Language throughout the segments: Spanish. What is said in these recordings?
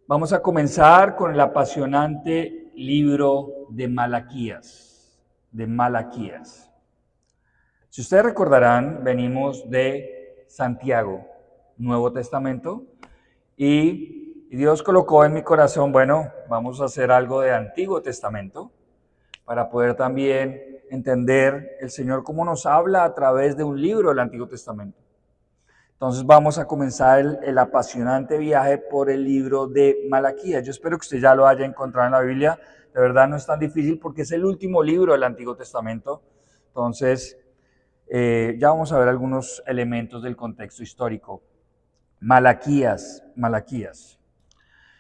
Vamos a comenzar con el apasionante libro de Malaquías, Si ustedes recordarán, venimos de Santiago, Nuevo Testamento, y Dios colocó en mi corazón, bueno, vamos a hacer algo de Antiguo Testamento para poder también entender el Señor cómo nos habla a través de un libro del Antiguo Testamento. Entonces vamos a comenzar el apasionante viaje por el libro de Malaquías. Yo espero que usted ya lo haya encontrado en la Biblia. De verdad no es tan difícil porque es el último libro del Antiguo Testamento. Entonces ya vamos a ver algunos elementos del contexto histórico. Malaquías.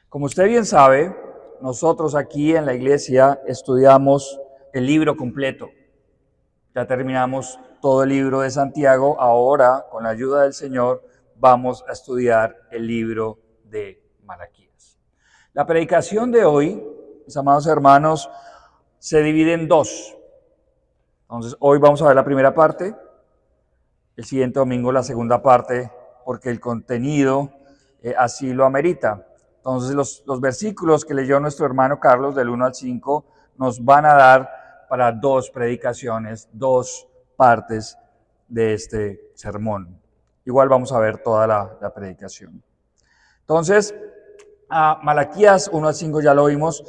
Como usted bien sabe, nosotros aquí en la iglesia estudiamos el libro completo. Ya terminamos todo el libro de Santiago. Ahora, con la ayuda del Señor, vamos a estudiar el libro de Malaquías. La predicación de hoy, mis amados hermanos, se divide en dos. Entonces, hoy vamos a ver la primera parte, el siguiente domingo la segunda parte, porque el contenido así lo amerita. Entonces, los versículos que leyó nuestro hermano Carlos, del 1 al 5, nos van a dar para dos predicaciones, dos partes de este sermón. Igual vamos a ver toda la predicación. Entonces, a Malaquías 1 al 5 ya lo vimos.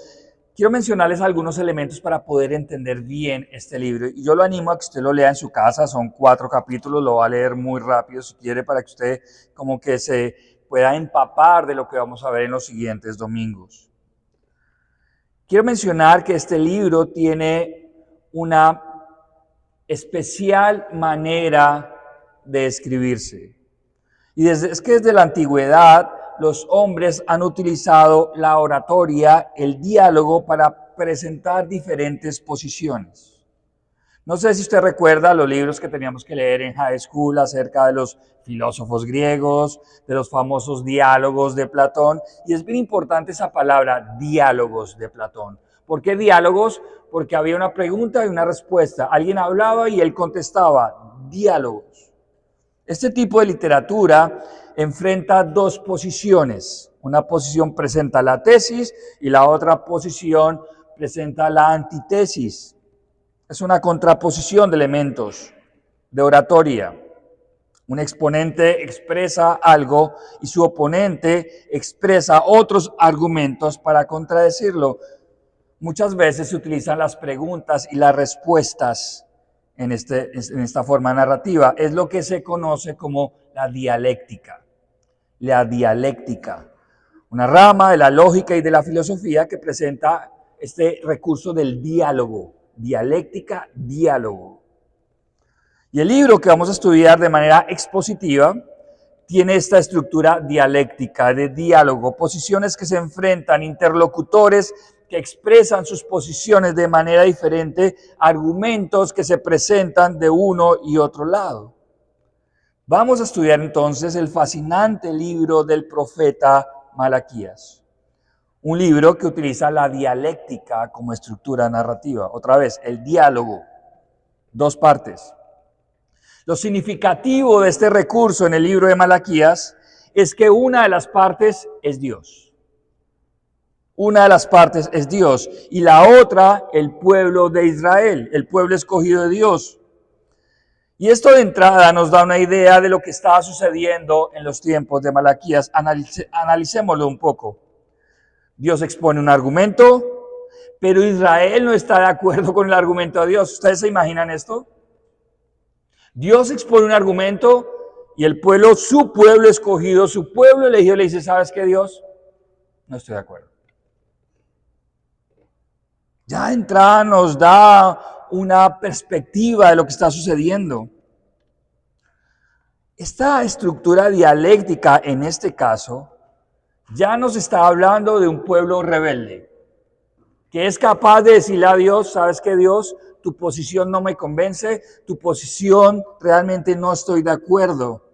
Quiero mencionarles algunos elementos para poder entender bien este libro. Y yo lo animo a que usted lo lea en su casa. Son 4 capítulos, lo va a leer muy rápido si quiere, para que usted como que se pueda empapar de lo que vamos a ver en los siguientes domingos. Quiero mencionar que este libro tiene una especial manera de escribirse. Y es que desde la antigüedad los hombres han utilizado la oratoria, el diálogo, para presentar diferentes posiciones. No sé si usted recuerda los libros que teníamos que leer en high school acerca de los filósofos griegos, de los famosos diálogos de Platón. Y es bien importante esa palabra, diálogos de Platón. ¿Por qué diálogos? Porque había una pregunta y una respuesta. Alguien hablaba y él contestaba. Diálogos. Este tipo de literatura enfrenta dos posiciones. Una posición presenta la tesis y la otra posición presenta la antitesis. Es una contraposición de elementos de oratoria. Un exponente expresa algo y su oponente expresa otros argumentos para contradecirlo. Muchas veces se utilizan las preguntas y las respuestas en esta forma narrativa. Es lo que se conoce como la dialéctica. La dialéctica, una rama de la lógica y de la filosofía que presenta este recurso del diálogo. Dialéctica, diálogo. Y el libro que vamos a estudiar de manera expositiva tiene esta estructura dialéctica de diálogo, posiciones que se enfrentan, interlocutores que expresan sus posiciones de manera diferente, argumentos que se presentan de uno y otro lado. Vamos a estudiar entonces el fascinante libro del profeta Malaquías. Un libro que utiliza la dialéctica como estructura narrativa. Otra vez, el diálogo. Dos partes. Lo significativo de este recurso en el libro de Malaquías es que una de las partes es Dios. Una de las partes es Dios y la otra el pueblo de Israel, el pueblo escogido de Dios. Y esto de entrada nos da una idea de lo que estaba sucediendo en los tiempos de Malaquías. Analicémoslo un poco. Dios expone un argumento, pero Israel no está de acuerdo con el argumento de Dios. ¿Ustedes se imaginan esto? Dios expone un argumento y el pueblo, su pueblo escogido, su pueblo elegido, le dice, ¿sabes qué, Dios? No estoy de acuerdo. Ya de entrada nos da una perspectiva de lo que está sucediendo. Esta estructura dialéctica, en este caso, ya nos está hablando de un pueblo rebelde, que es capaz de decirle a Dios, ¿sabes qué, Dios? Tu posición no me convence, tu posición realmente no estoy de acuerdo.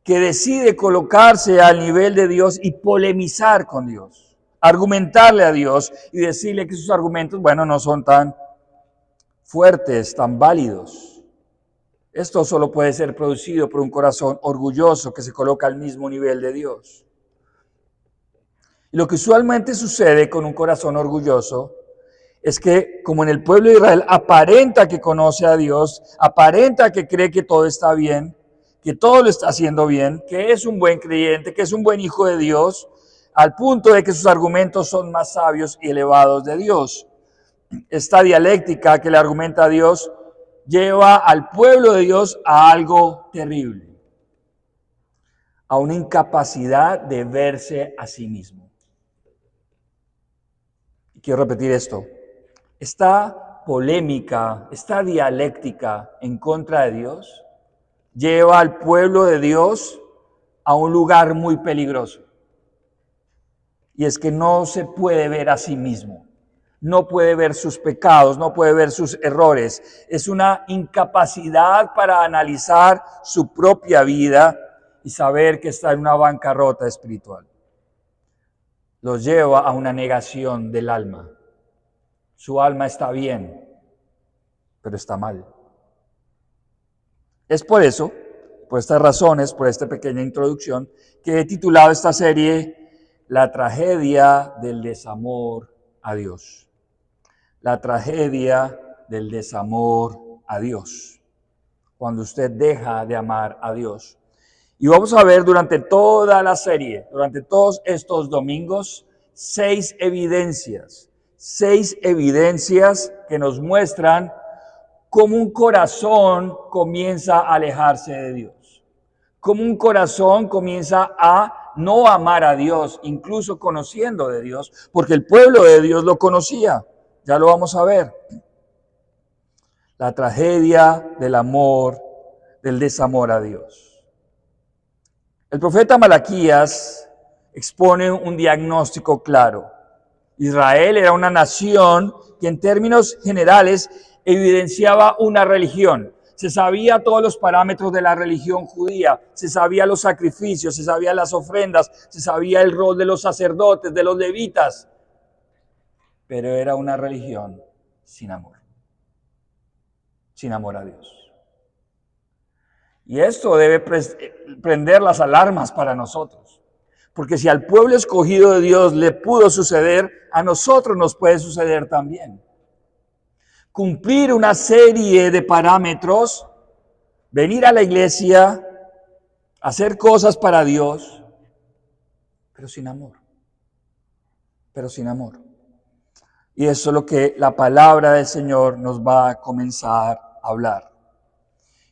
Que decide colocarse al nivel de Dios y polemizar con Dios, argumentarle a Dios y decirle que sus argumentos, bueno, no son tan fuertes, tan válidos. Esto solo puede ser producido por un corazón orgulloso que se coloca al mismo nivel de Dios. Y lo que usualmente sucede con un corazón orgulloso es que, como en el pueblo de Israel, aparenta que conoce a Dios, aparenta que cree que todo está bien, que todo lo está haciendo bien, que es un buen creyente, que es un buen hijo de Dios, al punto de que sus argumentos son más sabios y elevados de Dios. Esta dialéctica que le argumenta a Dios lleva al pueblo de Dios a algo terrible, a una incapacidad de verse a sí mismo. Quiero repetir esto. Esta polémica, esta dialéctica en contra de Dios, lleva al pueblo de Dios a un lugar muy peligroso. Y es que no se puede ver a sí mismo, no puede ver sus pecados, no puede ver sus errores. Es una incapacidad para analizar su propia vida y saber que está en una bancarrota espiritual. Los lleva a una negación del alma. Su alma está bien, pero está mal. Es por eso, por estas razones, por esta pequeña introducción, que he titulado esta serie La tragedia del desamor a Dios. La tragedia del desamor a Dios. Cuando usted deja de amar a Dios. Y vamos a ver durante toda la serie, durante todos estos domingos, 6 evidencias que nos muestran cómo un corazón comienza a alejarse de Dios, cómo un corazón comienza a no amar a Dios, incluso conociendo de Dios, porque el pueblo de Dios lo conocía. Ya lo vamos a ver. La tragedia del amor, del desamor a Dios. El profeta Malaquías expone un diagnóstico claro. Israel era una nación que en términos generales evidenciaba una religión. Se sabía todos los parámetros de la religión judía, se sabía los sacrificios, se sabía las ofrendas, se sabía el rol de los sacerdotes, de los levitas, pero era una religión sin amor a Dios. Y esto debe prender las alarmas para nosotros. Porque si al pueblo escogido de Dios le pudo suceder, a nosotros nos puede suceder también. Cumplir una serie de parámetros, venir a la iglesia, hacer cosas para Dios, pero sin amor. Y eso es lo que la palabra del Señor nos va a comenzar a hablar.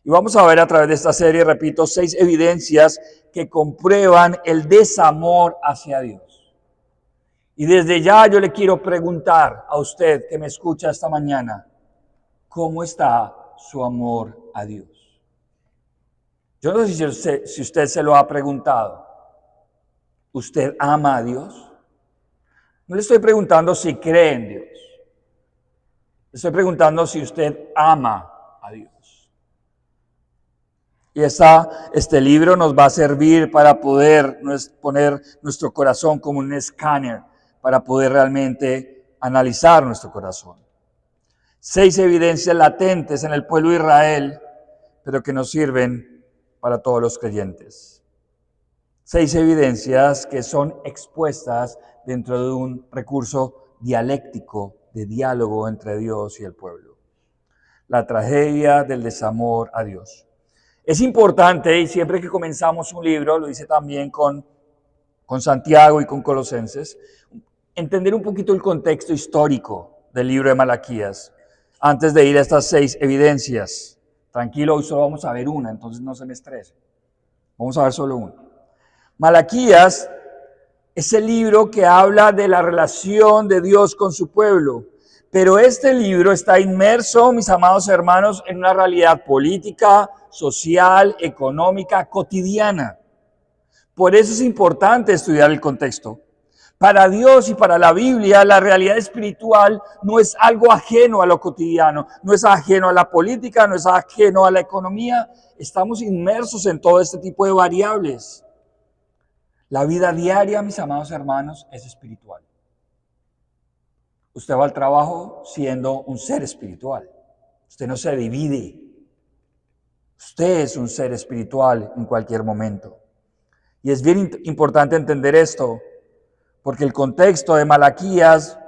Y vamos a ver a través de esta serie, repito, 6 evidencias que comprueban el desamor hacia Dios. Y desde ya yo le quiero preguntar a usted que me escucha esta mañana, ¿cómo está su amor a Dios? Yo no sé si usted se lo ha preguntado. ¿Usted ama a Dios? No le estoy preguntando si cree en Dios. Le estoy preguntando si usted ama a Dios. Y este libro nos va a servir para poder poner nuestro corazón como un escáner, para poder realmente analizar nuestro corazón. 6 evidencias latentes en el pueblo de Israel, pero que nos sirven para todos los creyentes. 6 evidencias que son expuestas dentro de un recurso dialéctico de diálogo entre Dios y el pueblo. La tragedia del desamor a Dios. Es importante, y siempre que comenzamos un libro, lo hice también con Santiago y con Colosenses, entender un poquito el contexto histórico del libro de Malaquías, antes de ir a estas 6 evidencias. Tranquilo, hoy solo vamos a ver una, entonces no se me estrese. Vamos a ver solo una. Malaquías es el libro que habla de la relación de Dios con su pueblo. Pero este libro está inmerso, mis amados hermanos, en una realidad política, social, económica, cotidiana. Por eso es importante estudiar el contexto. Para Dios y para la Biblia, la realidad espiritual no es algo ajeno a lo cotidiano, no es ajeno a la política, no es ajeno a la economía. Estamos inmersos en todo este tipo de variables. La vida diaria, mis amados hermanos, es espiritual. Usted va al trabajo siendo un ser espiritual. Usted no se divide. Usted es un ser espiritual en cualquier momento. Y es bien importante entender esto, porque el contexto de Malaquías,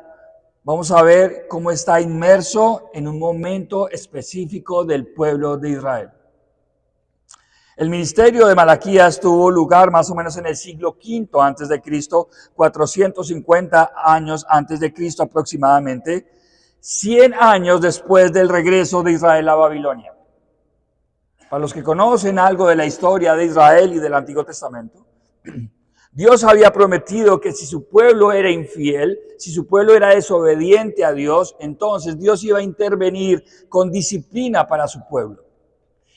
vamos a ver cómo está inmerso en un momento específico del pueblo de Israel. El ministerio de Malaquías tuvo lugar más o menos en el siglo V antes de Cristo, 450 años antes de Cristo aproximadamente, 100 años después del regreso de Israel a Babilonia. Para los que conocen algo de la historia de Israel y del Antiguo Testamento, Dios había prometido que si su pueblo era infiel, si su pueblo era desobediente a Dios, entonces Dios iba a intervenir con disciplina para su pueblo.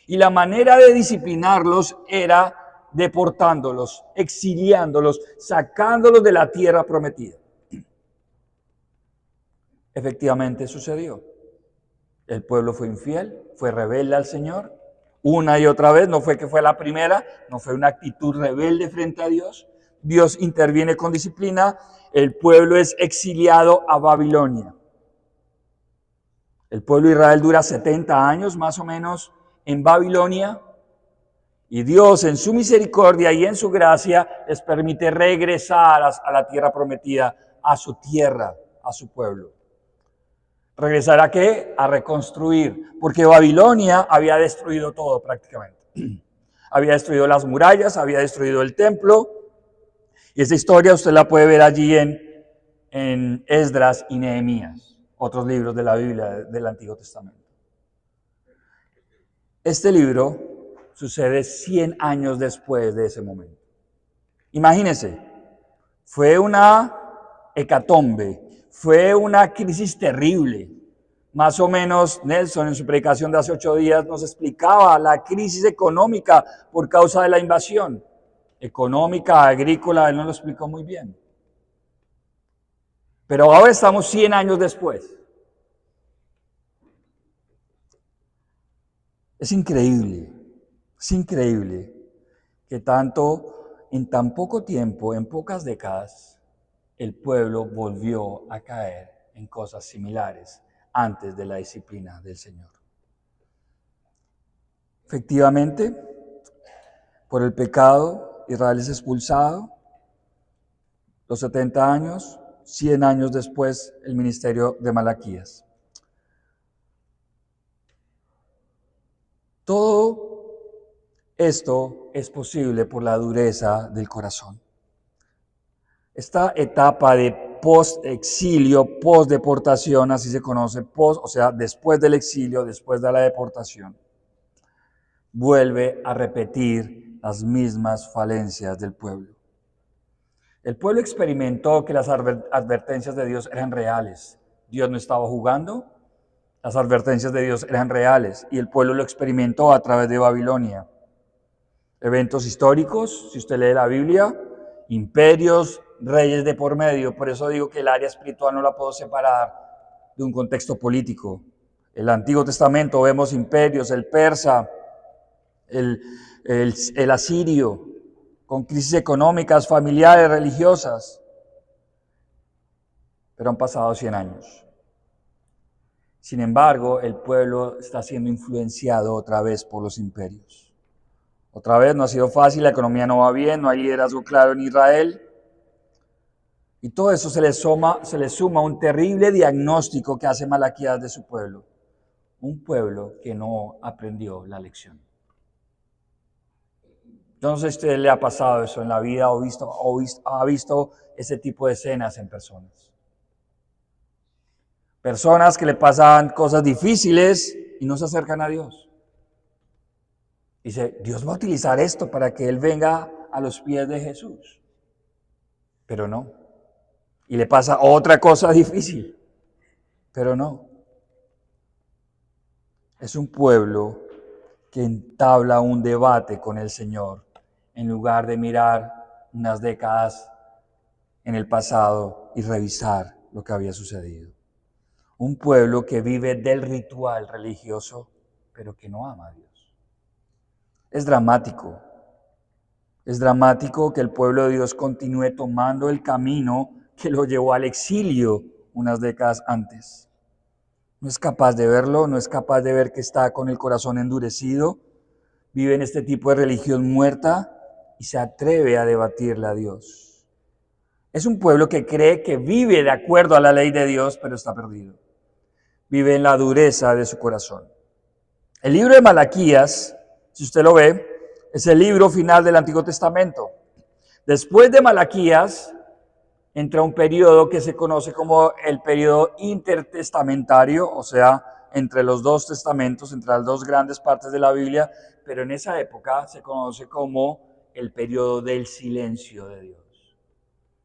Y la manera de disciplinarlos era deportándolos, exiliándolos, sacándolos de la tierra prometida. Efectivamente sucedió. El pueblo fue infiel, fue rebelde al Señor, una y otra vez, no fue que fue la primera, no fue una actitud rebelde frente a Dios. Dios interviene con disciplina, el pueblo es exiliado a Babilonia. El pueblo de Israel dura 70 años más o menos en Babilonia, y Dios en su misericordia y en su gracia les permite regresar a la tierra prometida, a su tierra, a su pueblo. ¿Regresar a qué? A reconstruir, porque Babilonia había destruido todo prácticamente. Había destruido las murallas, había destruido el templo, y esa historia usted la puede ver allí en Esdras y Nehemías, otros libros de la Biblia del Antiguo Testamento. Este libro sucede 100 años después de ese momento. Imagínense, fue una hecatombe, fue una crisis terrible. Más o menos Nelson en su predicación de hace 8 días nos explicaba la crisis económica por causa de la invasión. Económica, agrícola, él nos lo explicó muy bien. Pero ahora estamos 100 años después. Es increíble que en tan poco tiempo, en pocas décadas, el pueblo volvió a caer en cosas similares antes de la disciplina del Señor. Efectivamente, por el pecado, Israel es expulsado. Los 70 años, 100 años después, el ministerio de Malaquías. Todo esto es posible por la dureza del corazón. Esta etapa de post-exilio, post-deportación, así se conoce, o sea, después del exilio, después de la deportación, vuelve a repetir las mismas falencias del pueblo. El pueblo experimentó que las advertencias de Dios eran reales. Dios no estaba jugando, las advertencias de Dios eran reales y el pueblo lo experimentó a través de Babilonia. Eventos históricos, si usted lee la Biblia, imperios, reyes de por medio. Por eso digo que el área espiritual no la puedo separar de un contexto político. En el Antiguo Testamento vemos imperios, el persa, el asirio, con crisis económicas, familiares, religiosas. Pero han pasado 100 años. Sin embargo, el pueblo está siendo influenciado otra vez por los imperios. Otra vez no ha sido fácil, la economía no va bien, no hay liderazgo claro en Israel. Y todo eso se le suma un terrible diagnóstico que hace Malaquías de su pueblo. Un pueblo que no aprendió la lección. Yo no sé si a usted le ha pasado eso en la vida o ha visto ese tipo de escenas en personas. Personas que le pasan cosas difíciles y no se acercan a Dios. Dice, Dios va a utilizar esto para que Él venga a los pies de Jesús. Pero no. Y le pasa otra cosa difícil. Pero no. Es un pueblo que entabla un debate con el Señor en lugar de mirar unas décadas en el pasado y revisar lo que había sucedido. Un pueblo que vive del ritual religioso, pero que no ama a Dios. Es dramático. Es dramático que el pueblo de Dios continúe tomando el camino que lo llevó al exilio unas décadas antes. No es capaz de verlo, no es capaz de ver que está con el corazón endurecido, vive en este tipo de religión muerta y se atreve a debatirle a Dios. Es un pueblo que cree que vive de acuerdo a la ley de Dios, pero está perdido. Vive en la dureza de su corazón. El libro de Malaquías, si usted lo ve, es el libro final del Antiguo Testamento. Después de Malaquías entra un periodo que se conoce como el periodo intertestamentario, o sea, entre los dos testamentos, entre las dos grandes partes de la Biblia, pero en esa época se conoce como el periodo del silencio de Dios.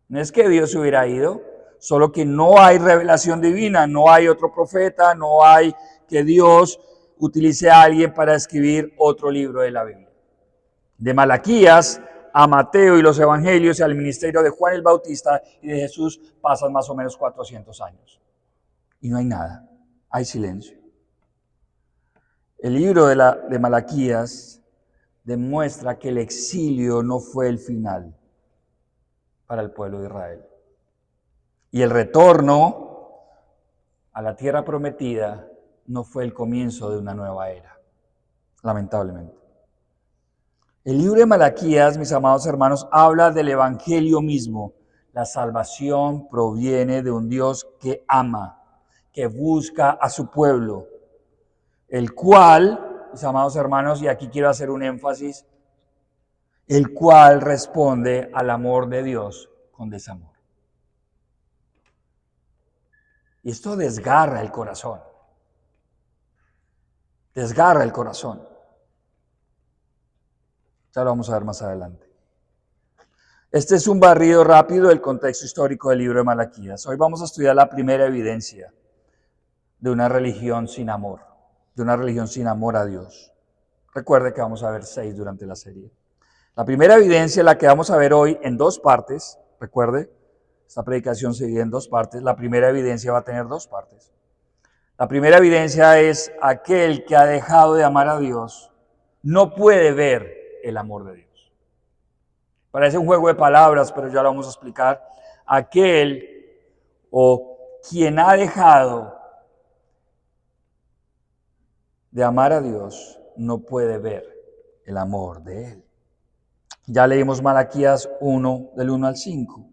No es que Dios se hubiera ido, solo que no hay revelación divina, no hay otro profeta, no hay que Dios utilice a alguien para escribir otro libro de la Biblia. De Malaquías a Mateo y los evangelios y al ministerio de Juan el Bautista y de Jesús pasan más o menos 400 años. Y no hay nada, hay silencio. El libro de Malaquías demuestra que el exilio no fue el final para el pueblo de Israel. Y el retorno a la tierra prometida no fue el comienzo de una nueva era, lamentablemente. El libro de Malaquías, mis amados hermanos, habla del evangelio mismo. La salvación proviene de un Dios que ama, que busca a su pueblo, el cual, mis amados hermanos, y aquí quiero hacer un énfasis, el cual responde al amor de Dios con desamor. Y esto desgarra el corazón. Desgarra el corazón. Ya lo vamos a ver más adelante. Este es un barrido rápido del contexto histórico del libro de Malaquías. Hoy vamos a estudiar la primera evidencia de una religión sin amor, de una religión sin amor a Dios. Recuerde que vamos a ver 6 durante la serie. La primera evidencia, la que vamos a ver hoy en 2 partes, recuerde, esta predicación se divide en 2 partes. La primera evidencia va a tener 2 partes. La primera evidencia es aquel que ha dejado de amar a Dios, no puede ver el amor de Dios. Parece un juego de palabras, pero ya lo vamos a explicar. Aquel o quien ha dejado de amar a Dios no puede ver el amor de Él. Ya leímos Malaquías 1, del 1 al 5.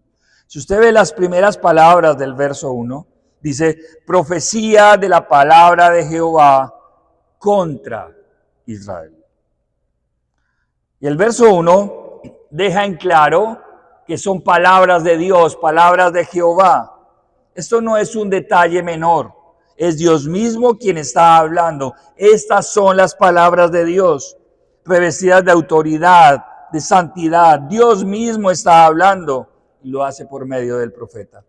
Si usted ve las primeras palabras del verso 1, dice, profecía de la palabra de Jehová contra Israel. Y el verso 1 deja en claro que son palabras de Dios, palabras de Jehová. Esto no es un detalle menor, es Dios mismo quien está hablando. Estas son las palabras de Dios, revestidas de autoridad, de santidad. Dios mismo está hablando y lo hace por medio del profeta,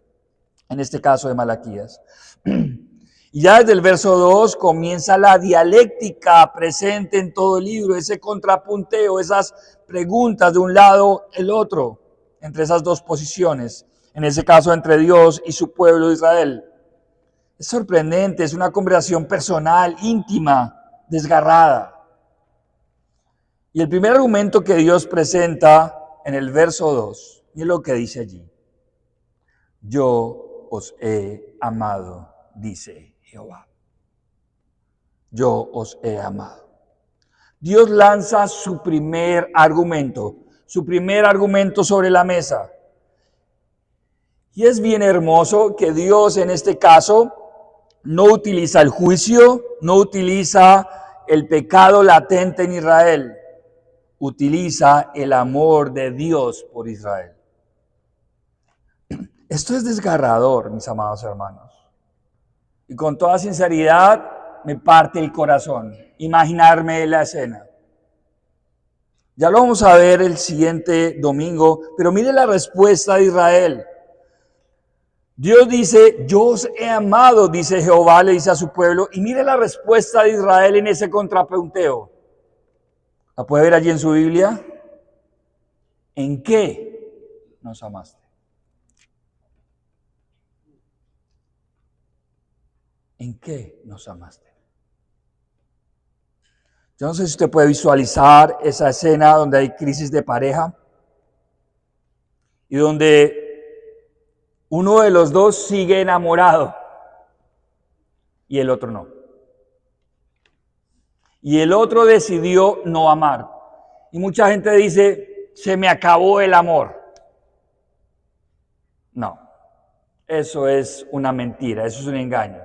en este caso de Malaquías. Y ya desde el verso 2 comienza la dialéctica presente en todo el libro, ese contrapunteo, esas preguntas de un lado el otro, entre esas dos posiciones, en ese caso entre Dios y su pueblo de Israel. Es sorprendente, es una conversación personal, íntima, desgarrada. Y el primer argumento que Dios presenta en el verso 2, y es lo que dice allí. Yo os he amado, dice Jehová. Yo os he amado. Dios lanza su primer argumento sobre la mesa. Y es bien hermoso que Dios en este caso no utiliza el juicio, no utiliza el pecado latente en Israel, utiliza el amor de Dios por Israel. Esto es desgarrador, mis amados hermanos. Y con toda sinceridad me parte el corazón imaginarme la escena. Ya lo vamos a ver el siguiente domingo, pero mire la respuesta de Israel. Dios dice, yo os he amado, dice Jehová, le dice a su pueblo, y mire la respuesta de Israel en ese contrapunteo. ¿La puede ver allí en su Biblia? ¿En qué nos amaste? ¿En qué nos amaste? Yo no sé si usted puede visualizar esa escena donde hay crisis de pareja y donde uno de los dos sigue enamorado y el otro no. Y el otro decidió no amar. Y mucha gente dice, se me acabó el amor. No, eso es una mentira, eso es un engaño.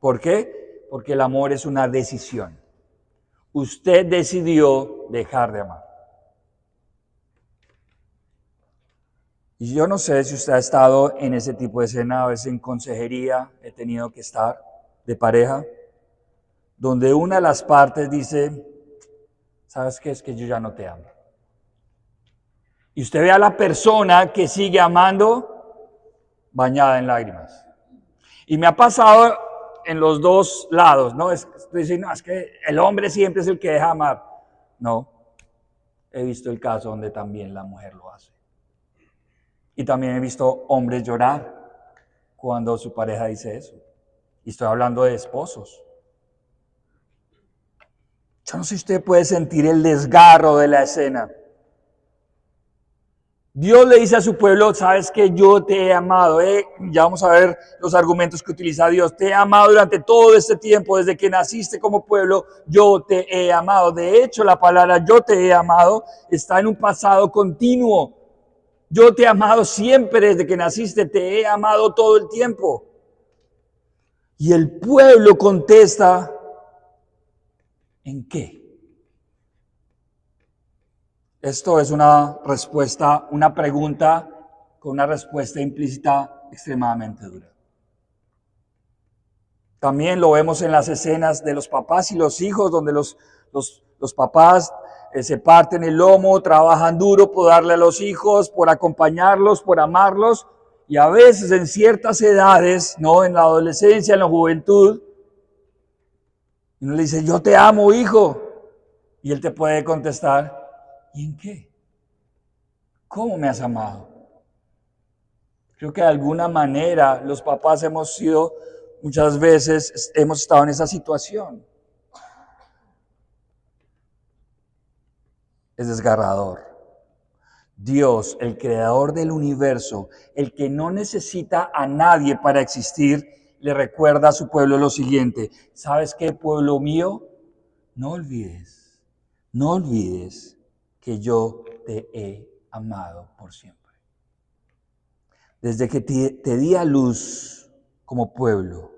¿Por qué? Porque el amor es una decisión. Usted decidió dejar de amar. Y yo no sé si usted ha estado en ese tipo de escena, a veces en consejería he tenido que estar de pareja, donde una de las partes dice, ¿sabes qué? Es que yo ya no te amo. Y usted ve a la persona que sigue amando bañada en lágrimas. Y me ha pasado en los dos lados, ¿no? Estoy diciendo, no, es que el hombre siempre es el que deja amar. No, he visto el caso donde también la mujer lo hace. Y también he visto hombres llorar cuando su pareja dice eso. Y estoy hablando de esposos. Yo no sé si usted puede sentir el desgarro de la escena. Dios le dice a su pueblo, sabes que yo te he amado. Ya vamos a ver los argumentos que utiliza Dios. Te he amado durante todo este tiempo, desde que naciste como pueblo, yo te he amado. De hecho, la palabra yo te he amado está en un pasado continuo. Yo te he amado siempre desde que naciste, te he amado todo el tiempo. Y el pueblo contesta, ¿en qué? Esto es una respuesta, una pregunta con una respuesta implícita extremadamente dura. También lo vemos en las escenas de los papás y los hijos, donde los papás se parten el lomo, trabajan duro por darle a los hijos, por acompañarlos, por amarlos, y a veces en ciertas edades, ¿no? En la adolescencia, en la juventud, uno le dice, yo te amo, hijo, y él te puede contestar, ¿y en qué? ¿Cómo me has amado? Creo que de alguna manera los papás muchas veces hemos estado en esa situación. Es desgarrador. Dios, el creador del universo, el que no necesita a nadie para existir, le recuerda a su pueblo lo siguiente. ¿Sabes qué, pueblo mío? No olvides que yo te he amado por siempre. Desde que te di a luz como pueblo,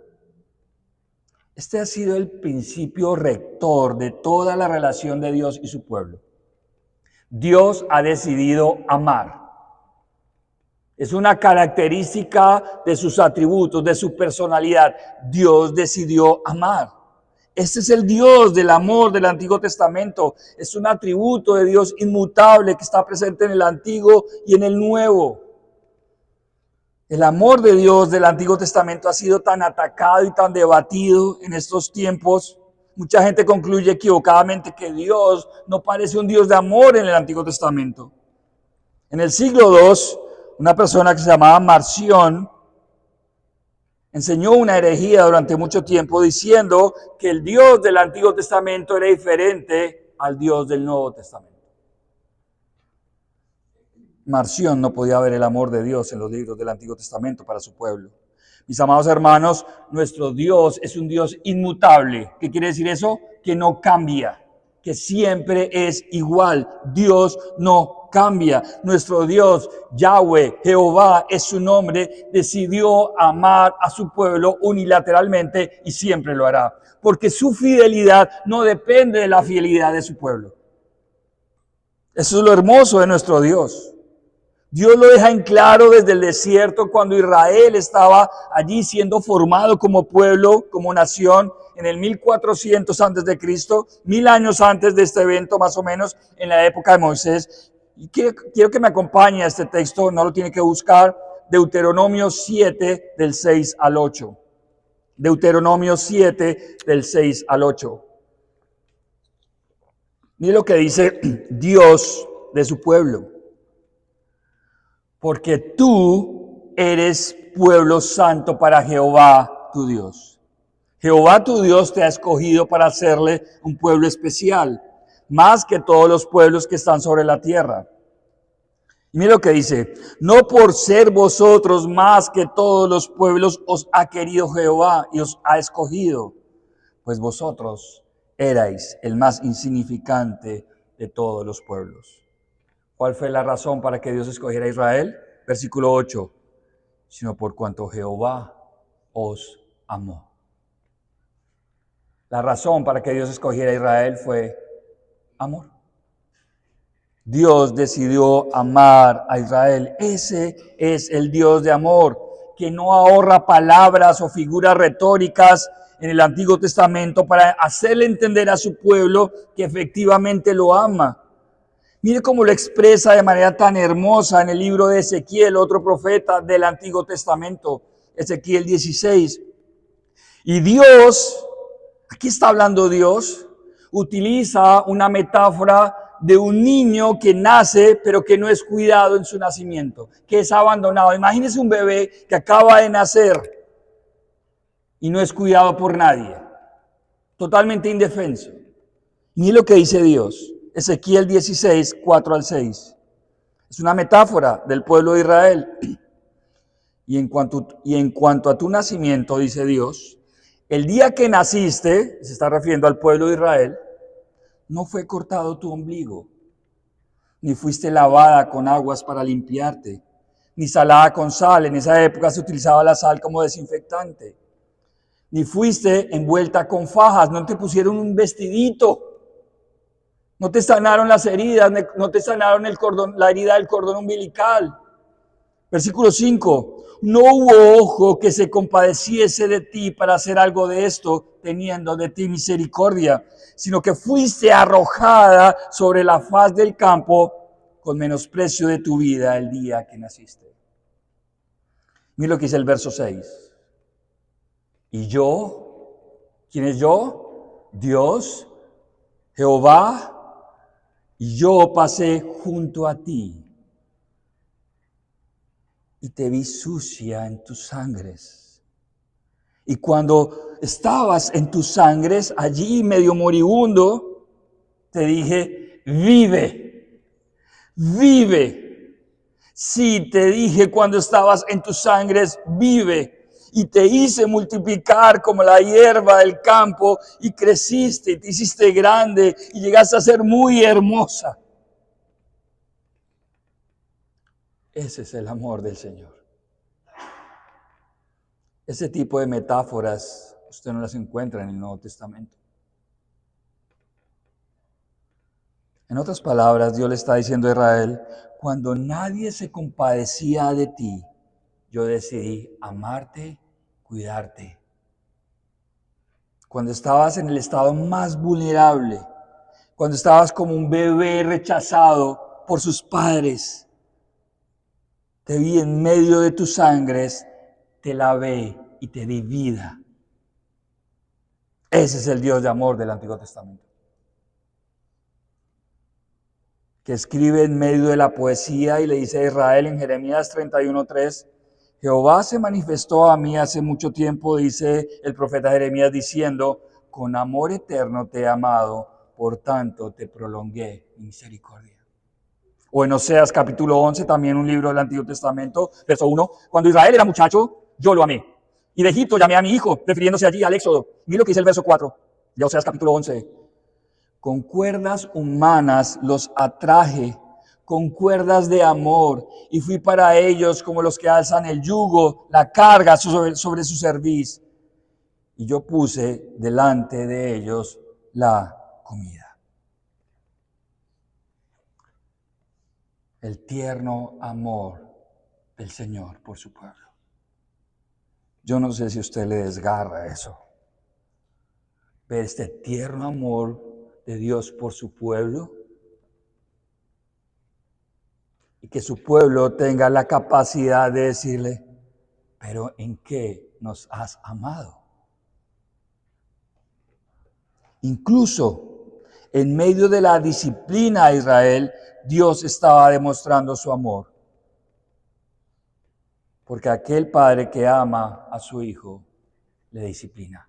este ha sido el principio rector de toda la relación de Dios y su pueblo. Dios ha decidido amar. Es una característica de sus atributos, de su personalidad. Dios decidió amar. Este es el Dios del amor del Antiguo Testamento. Es un atributo de Dios inmutable que está presente en el Antiguo y en el Nuevo. El amor de Dios del Antiguo Testamento ha sido tan atacado y tan debatido en estos tiempos. Mucha gente concluye equivocadamente que Dios no parece un Dios de amor en el Antiguo Testamento. En el siglo II, una persona que se llamaba Marción enseñó una herejía durante mucho tiempo diciendo que el Dios del Antiguo Testamento era diferente al Dios del Nuevo Testamento. Marción no podía ver el amor de Dios en los libros del Antiguo Testamento para su pueblo. Mis amados hermanos, nuestro Dios es un Dios inmutable. ¿Qué quiere decir eso? Que no cambia, que siempre es igual. Dios no cambia. Nuestro Dios, Yahweh, Jehová es su nombre, decidió amar a su pueblo unilateralmente y siempre lo hará. Porque su fidelidad no depende de la fidelidad de su pueblo. Eso es lo hermoso de nuestro Dios. Dios lo deja en claro desde el desierto cuando Israel estaba allí siendo formado como pueblo, como nación, en el 1400 antes de Cristo, 1000 años antes de este evento más o menos, en la época de Moisés. Y quiero que me acompañe a este texto, no lo tiene que buscar, Deuteronomio 7 del 6 al 8. Deuteronomio 7 del 6 al 8. Mire lo que dice Dios de su pueblo. Porque tú eres pueblo santo para Jehová tu Dios. Jehová tu Dios te ha escogido para hacerle un pueblo especial, más que todos los pueblos que están sobre la tierra. Y mira lo que dice, no por ser vosotros más que todos los pueblos os ha querido Jehová y os ha escogido, pues vosotros erais el más insignificante de todos los pueblos. ¿Cuál fue la razón para que Dios escogiera a Israel? Versículo 8. sino por cuanto Jehová os amó. La razón para que Dios escogiera a Israel fue amor. Dios decidió amar a Israel. Ese es el Dios de amor, que no ahorra palabras o figuras retóricas en el Antiguo Testamento para hacerle entender a su pueblo que efectivamente lo ama. Mire cómo lo expresa de manera tan hermosa en el libro de Ezequiel, otro profeta del Antiguo Testamento, Ezequiel 16. Y Dios, aquí está hablando Dios, utiliza una metáfora de un niño que nace, pero que no es cuidado en su nacimiento, que es abandonado. Imagínese un bebé que acaba de nacer y no es cuidado por nadie, totalmente indefenso. Mire lo que dice Dios, Ezequiel 16, 4 al 6. Es una metáfora del pueblo de Israel. Y en cuanto a tu nacimiento, dice Dios, el día que naciste, se está refiriendo al pueblo de Israel, no fue cortado tu ombligo, ni fuiste lavada con aguas para limpiarte, ni salada con sal. En esa época se utilizaba la sal como desinfectante. Ni fuiste envuelta con fajas, no te pusieron un vestidito. No te sanaron las heridas, no te sanaron la herida del cordón umbilical. Versículo 5. No hubo ojo que se compadeciese de ti para hacer algo de esto, teniendo de ti misericordia, sino que fuiste arrojada sobre la faz del campo con menosprecio de tu vida el día que naciste. Mira lo que dice el verso 6. Y yo, ¿quién es yo? Dios, Jehová, y yo pasé junto a ti y te vi sucia en tus sangres. Y cuando estabas en tus sangres, allí medio moribundo, te dije, vive, vive. Sí, te dije cuando estabas en tus sangres, vive. Y te hice multiplicar como la hierba del campo, y creciste, y te hiciste grande, y llegaste a ser muy hermosa. Ese es el amor del Señor. Ese tipo de metáforas usted no las encuentra en el Nuevo Testamento. En otras palabras, Dios le está diciendo a Israel, cuando nadie se compadecía de ti, yo decidí amarte, cuidarte. Cuando estabas en el estado más vulnerable, cuando estabas como un bebé rechazado por sus padres, te vi en medio de tus sangres, te lavé y te di vida. Ese es el Dios de amor del Antiguo Testamento, que escribe en medio de la poesía y le dice a Israel en Jeremías 31:3, Jehová se manifestó a mí hace mucho tiempo, dice el profeta Jeremías, diciendo, con amor eterno te he amado, por tanto te prolongué mi misericordia. O en Oseas capítulo 11, también un libro del Antiguo Testamento, verso 1, cuando Israel era muchacho, yo lo amé. Y de Egipto llamé a mi hijo, refiriéndose allí al Éxodo. Mira lo que dice el verso 4 de Oseas capítulo 11. Con cuerdas humanas los atraje, con cuerdas de amor, y fui para ellos como los que alzan el yugo, la carga sobre su cerviz. Y yo puse delante de ellos la comida. El tierno amor del Señor por su pueblo. Yo no sé si a usted le desgarra eso. Ver este tierno amor de Dios por su pueblo. Y que su pueblo tenga la capacidad de decirle, pero ¿en qué nos has amado? Incluso en medio de la disciplina de Israel, Dios estaba demostrando su amor. Porque aquel padre que ama a su hijo, le disciplina.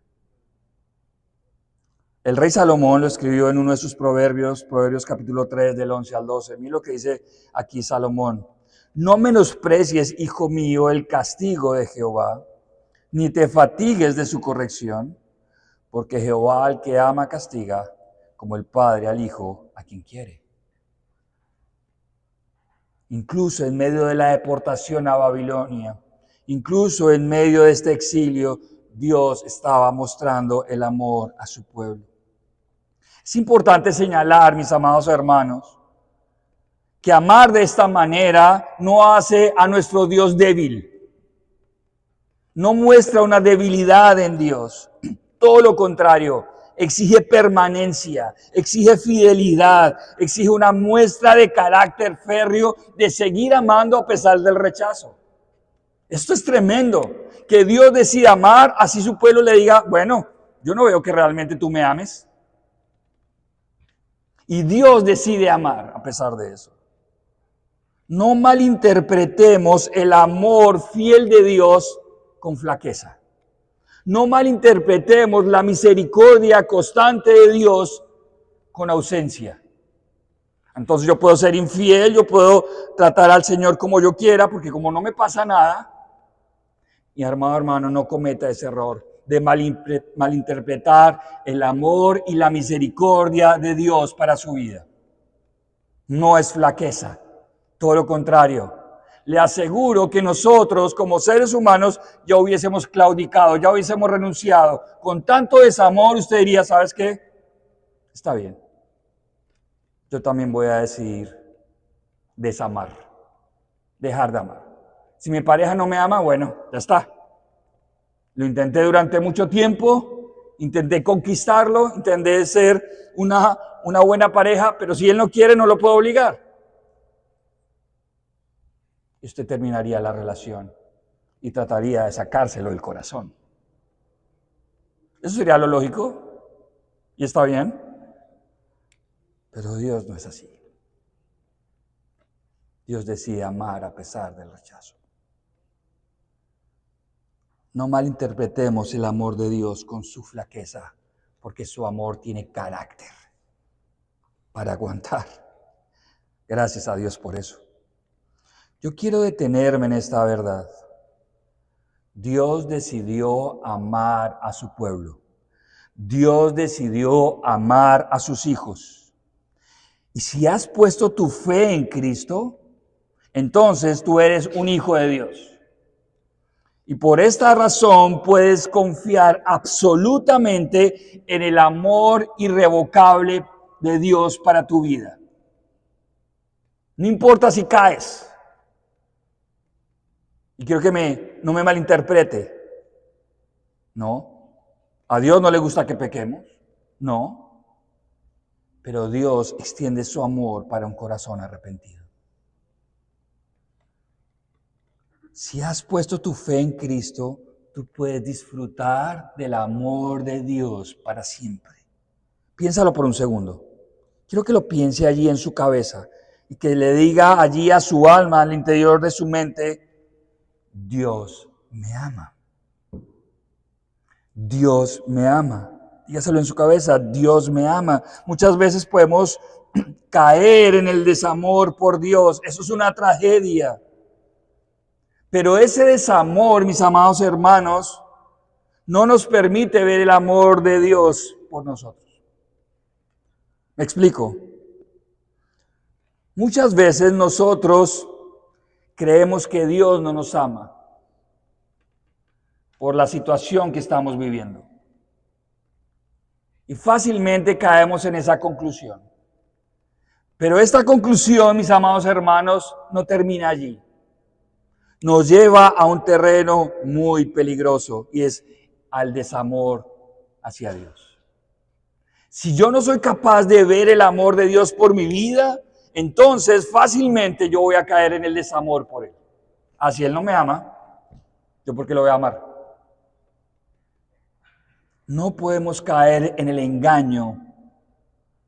El rey Salomón lo escribió en uno de sus proverbios, Proverbios capítulo 3, del 11 al 12. Mira lo que dice aquí Salomón. No menosprecies, hijo mío, el castigo de Jehová, ni te fatigues de su corrección, porque Jehová al que ama castiga, como el padre al hijo a quien quiere. Incluso en medio de la deportación a Babilonia, Incluso en medio de este exilio, Dios estaba mostrando el amor a su pueblo. Es importante señalar, mis amados hermanos, que amar de esta manera no hace a nuestro Dios débil. No muestra una debilidad en Dios. Todo lo contrario, exige permanencia, exige fidelidad, exige una muestra de carácter férreo de seguir amando a pesar del rechazo. Esto es tremendo, que Dios decida amar, así su pueblo le diga, bueno, yo no veo que realmente tú me ames. Y Dios decide amar a pesar de eso. No malinterpretemos el amor fiel de Dios con flaqueza. No malinterpretemos la misericordia constante de Dios con ausencia. Entonces yo puedo ser infiel, yo puedo tratar al Señor como yo quiera, porque como no me pasa nada, mi amado hermano, no cometa ese error de malinterpretar el amor y la misericordia de Dios para su vida. No es flaqueza, todo lo contrario. Le aseguro que nosotros como seres humanos ya hubiésemos claudicado, ya hubiésemos renunciado. Con tanto desamor usted diría, ¿sabes qué? Está bien. Yo también voy a decidir desamar, dejar de amar. Si mi pareja no me ama, bueno, ya está. Lo intenté durante mucho tiempo, intenté conquistarlo, intenté ser una buena pareja, pero si él no quiere, no lo puedo obligar. Y usted terminaría la relación y trataría de sacárselo del corazón. Eso sería lo lógico y está bien, pero Dios no es así. Dios decide amar a pesar del rechazo. No malinterpretemos el amor de Dios con su flaqueza, porque su amor tiene carácter para aguantar. Gracias a Dios por eso. Yo quiero detenerme en esta verdad. Dios decidió amar a su pueblo. Dios decidió amar a sus hijos. Y si has puesto tu fe en Cristo, entonces tú eres un hijo de Dios. Y por esta razón puedes confiar absolutamente en el amor irrevocable de Dios para tu vida. No importa si caes. Y quiero que no me malinterprete. No. A Dios no le gusta que pequemos. No. Pero Dios extiende su amor para un corazón arrepentido. Si has puesto tu fe en Cristo, tú puedes disfrutar del amor de Dios para siempre. Piénsalo por un segundo. Quiero que lo piense allí en su cabeza y que le diga allí a su alma, al interior de su mente, Dios me ama. Dios me ama. Dígaselo en su cabeza, Dios me ama. Muchas veces podemos caer en el desamor por Dios. Eso es una tragedia. Pero ese desamor, mis amados hermanos, no nos permite ver el amor de Dios por nosotros. ¿Me explico? Muchas veces nosotros creemos que Dios no nos ama por la situación que estamos viviendo. Y fácilmente caemos en esa conclusión. Pero esta conclusión, mis amados hermanos, no termina allí. Nos lleva a un terreno muy peligroso y es al desamor hacia Dios. Si yo no soy capaz de ver el amor de Dios por mi vida, entonces fácilmente yo voy a caer en el desamor por Él. Si Él no me ama, ¿yo por qué lo voy a amar? No podemos caer en el engaño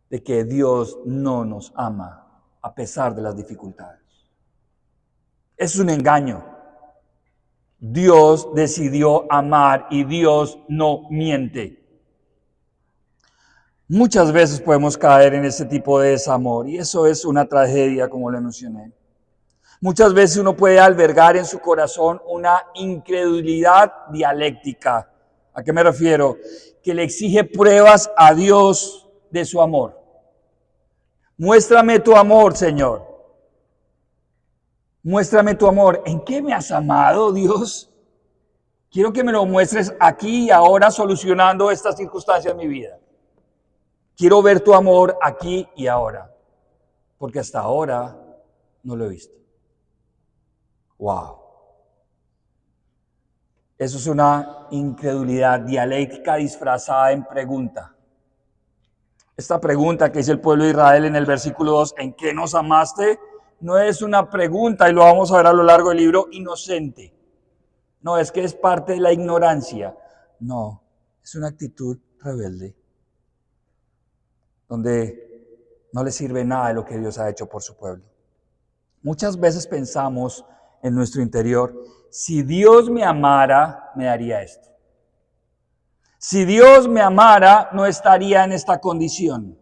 de que Dios no nos ama a pesar de las dificultades. Es un engaño. Dios decidió amar y Dios no miente. Muchas veces podemos caer en ese tipo de desamor y eso es una tragedia, como le mencioné. Muchas veces uno puede albergar en su corazón una incredulidad dialéctica. ¿A qué me refiero? Que le exige pruebas a Dios de su amor. Muéstrame tu amor, Señor. Muéstrame tu amor. ¿En qué me has amado, Dios? Quiero que me lo muestres aquí y ahora solucionando esta circunstancia en mi vida. Quiero ver tu amor aquí y ahora, porque hasta ahora no lo he visto. Wow. Eso es una incredulidad dialéctica disfrazada en pregunta. Esta pregunta que hizo el pueblo de Israel en el versículo 2, ¿en qué nos amaste? No es una pregunta, y lo vamos a ver a lo largo del libro, inocente. No, es que es parte de la ignorancia. No, es una actitud rebelde, donde no le sirve nada de lo que Dios ha hecho por su pueblo. Muchas veces pensamos en nuestro interior, si Dios me amara, me daría esto. Si Dios me amara, no estaría en esta condición.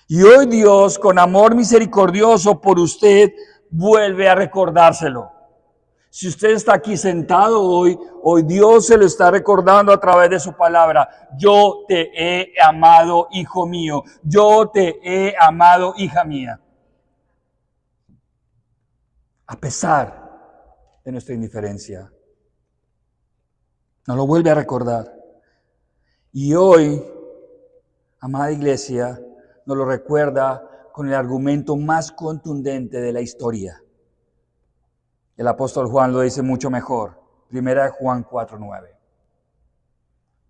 Y hoy Dios, con amor misericordioso por usted, vuelve a recordárselo. Si usted está aquí sentado hoy Dios se lo está recordando a través de su palabra. Yo te he amado, hijo mío. Yo te he amado, hija mía. A pesar de nuestra indiferencia. Nos lo vuelve a recordar. Y hoy, amada iglesia, nos lo recuerda con el argumento más contundente de la historia. El apóstol Juan lo dice mucho mejor. Primera de Juan 4:9.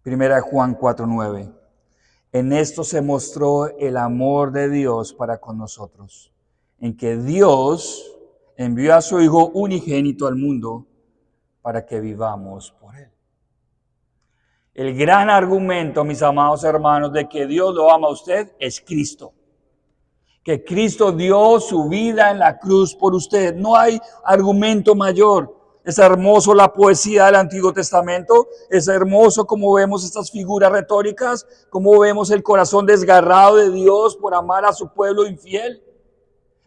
Primera de Juan 4:9. En esto se mostró el amor de Dios para con nosotros, en que Dios envió a su Hijo unigénito al mundo para que vivamos por Él. El gran argumento, mis amados hermanos, de que Dios lo ama a usted es Cristo. Que Cristo dio su vida en la cruz por usted. No hay argumento mayor. Es hermoso la poesía del Antiguo Testamento. Es hermoso como vemos estas figuras retóricas, como vemos el corazón desgarrado de Dios por amar a su pueblo infiel.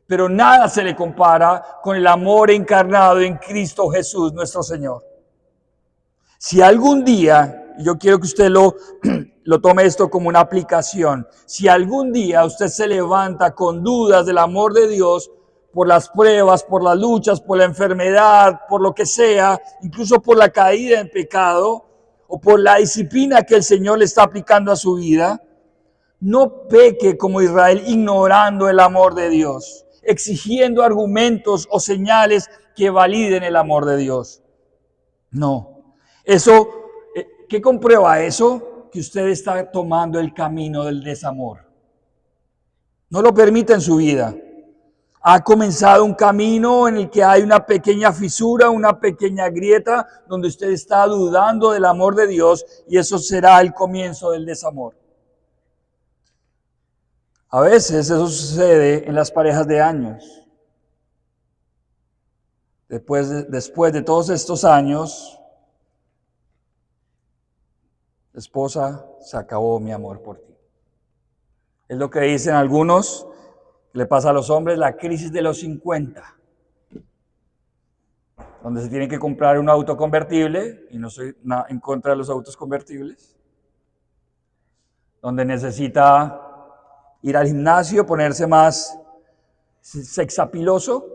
Pero nada se le compara con el amor encarnado en Cristo Jesús, nuestro Señor. Si algún día, yo quiero que usted lo tome esto como una aplicación, si algún día usted se levanta con dudas del amor de Dios, por las pruebas, por las luchas, por la enfermedad, por lo que sea, incluso por la caída en pecado, o por la disciplina que el Señor le está aplicando a su vida, no peque como Israel ignorando el amor de Dios, exigiendo argumentos o señales que validen el amor de Dios. No. Eso, ¿qué comprueba eso? Que usted está tomando el camino del desamor. No lo permite en su vida. Ha comenzado un camino en el que hay una pequeña fisura, una pequeña grieta, donde usted está dudando del amor de Dios y eso será el comienzo del desamor. A veces eso sucede en las parejas de años. Después de todos estos años, esposa, se acabó mi amor por ti. Es lo que dicen algunos, le pasa a los hombres, la crisis de los 50, donde se tiene que comprar un auto convertible, y no soy en contra de los autos convertibles, donde necesita ir al gimnasio, ponerse más sexapiloso,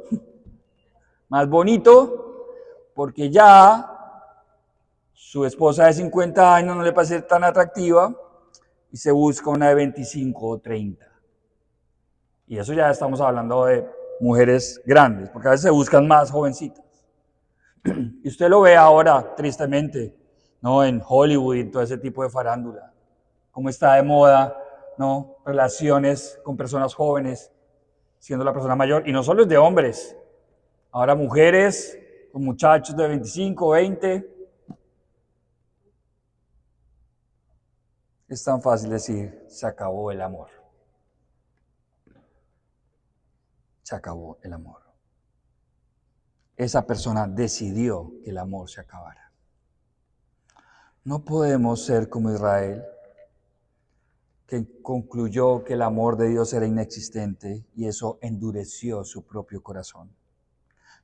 más bonito, porque ya su esposa de 50 años no le parece tan atractiva y se busca una de 25 o 30. Y eso ya estamos hablando de mujeres grandes, porque a veces se buscan más jovencitas. Y usted lo ve ahora, tristemente, ¿no? En Hollywood y en todo ese tipo de farándula. Cómo está de moda, ¿no? Relaciones con personas jóvenes, siendo la persona mayor. Y no solo es de hombres. Ahora mujeres con muchachos de 25, 20. Es tan fácil decir, se acabó el amor. Se acabó el amor. Esa persona decidió que el amor se acabara. No podemos ser como Israel, que concluyó que el amor de Dios era inexistente y eso endureció su propio corazón.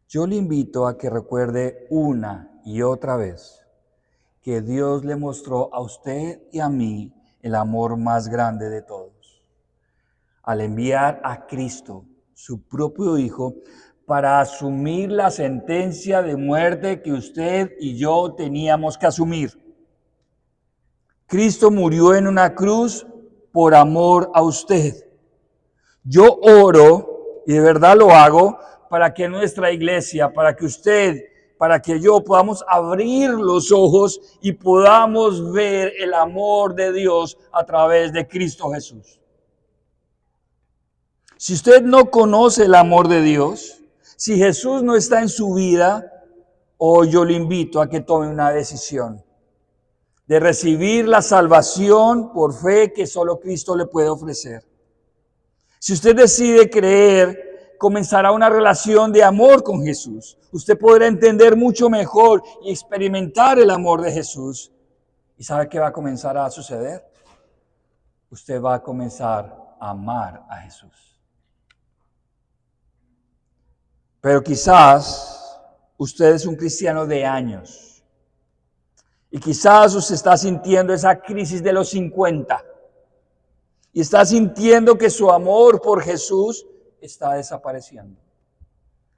Yo le invito a que recuerde una y otra vez que Dios le mostró a usted y a mí el amor más grande de todos, al enviar a Cristo, su propio Hijo, para asumir la sentencia de muerte que usted y yo teníamos que asumir. Cristo murió en una cruz por amor a usted. Yo oro, y de verdad lo hago, para que nuestra iglesia, para que usted, para que yo podamos abrir los ojos y podamos ver el amor de Dios a través de Cristo Jesús. Si usted no conoce el amor de Dios, si Jesús no está en su vida, hoy yo le invito a que tome una decisión de recibir la salvación por fe que solo Cristo le puede ofrecer. Si usted decide creer, comenzará una relación de amor con Jesús. Usted podrá entender mucho mejor y experimentar el amor de Jesús. ¿Y sabe qué va a comenzar a suceder? Usted va a comenzar a amar a Jesús. Pero quizás usted es un cristiano de años. Y quizás usted está sintiendo esa crisis de los 50. Y está sintiendo que su amor por Jesús está desapareciendo.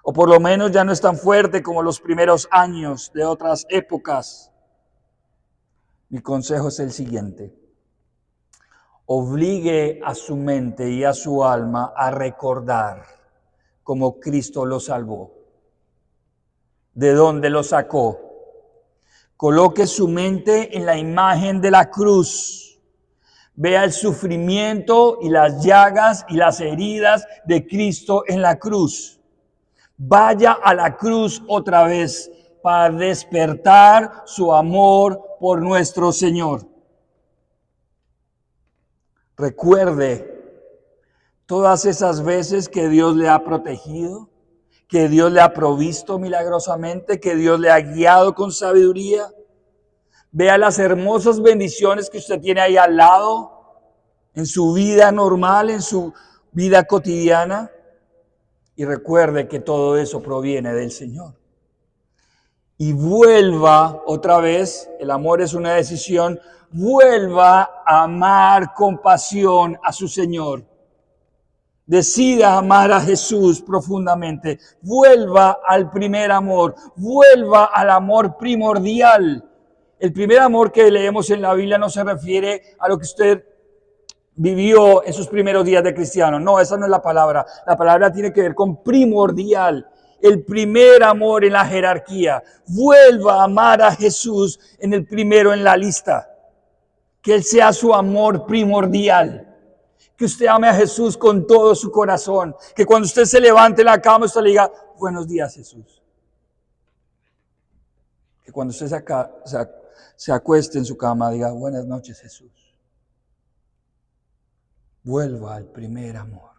O por lo menos ya no es tan fuerte como los primeros años de otras épocas. Mi consejo es el siguiente. Obligue a su mente y a su alma a recordar cómo Cristo lo salvó. ¿De dónde lo sacó? Coloque su mente en la imagen de la cruz. Vea el sufrimiento y las llagas y las heridas de Cristo en la cruz. Vaya a la cruz otra vez para despertar su amor por nuestro Señor. Recuerde todas esas veces que Dios le ha protegido, que Dios le ha provisto milagrosamente, que Dios le ha guiado con sabiduría. Vea las hermosas bendiciones que usted tiene ahí al lado, en su vida normal, en su vida cotidiana. Y recuerde que todo eso proviene del Señor. Y vuelva otra vez, el amor es una decisión, vuelva a amar con pasión a su Señor. Decida amar a Jesús profundamente. Vuelva al primer amor. Vuelva al amor primordial. El primer amor que leemos en la Biblia no se refiere a lo que usted vivió en sus primeros días de cristiano. No, esa no es la palabra. La palabra tiene que ver con primordial. El primer amor en la jerarquía. Vuelva a amar a Jesús en el primero en la lista. Que Él sea su amor primordial. Que usted ame a Jesús con todo su corazón. Que cuando usted se levante en la cama, usted le diga, buenos días, Jesús. Que cuando usted se acueste en su cama, diga, buenas noches, Jesús. Vuelva al primer amor.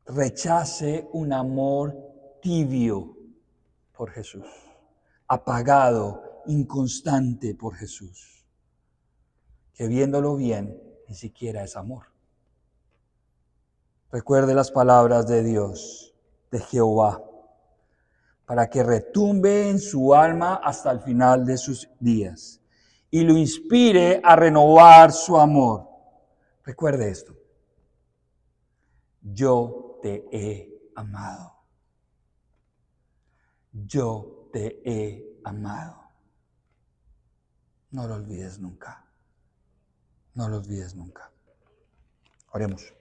Rechace un amor tibio por Jesús. Apagado, inconstante por Jesús. Que viéndolo bien, ni siquiera es amor. Recuerde las palabras de Dios, de Jehová, para que retumbe en su alma hasta el final de sus días y lo inspire a renovar su amor. Recuerde esto. Yo te he amado. Yo te he amado. No lo olvides nunca. No lo olvides nunca. Oremos.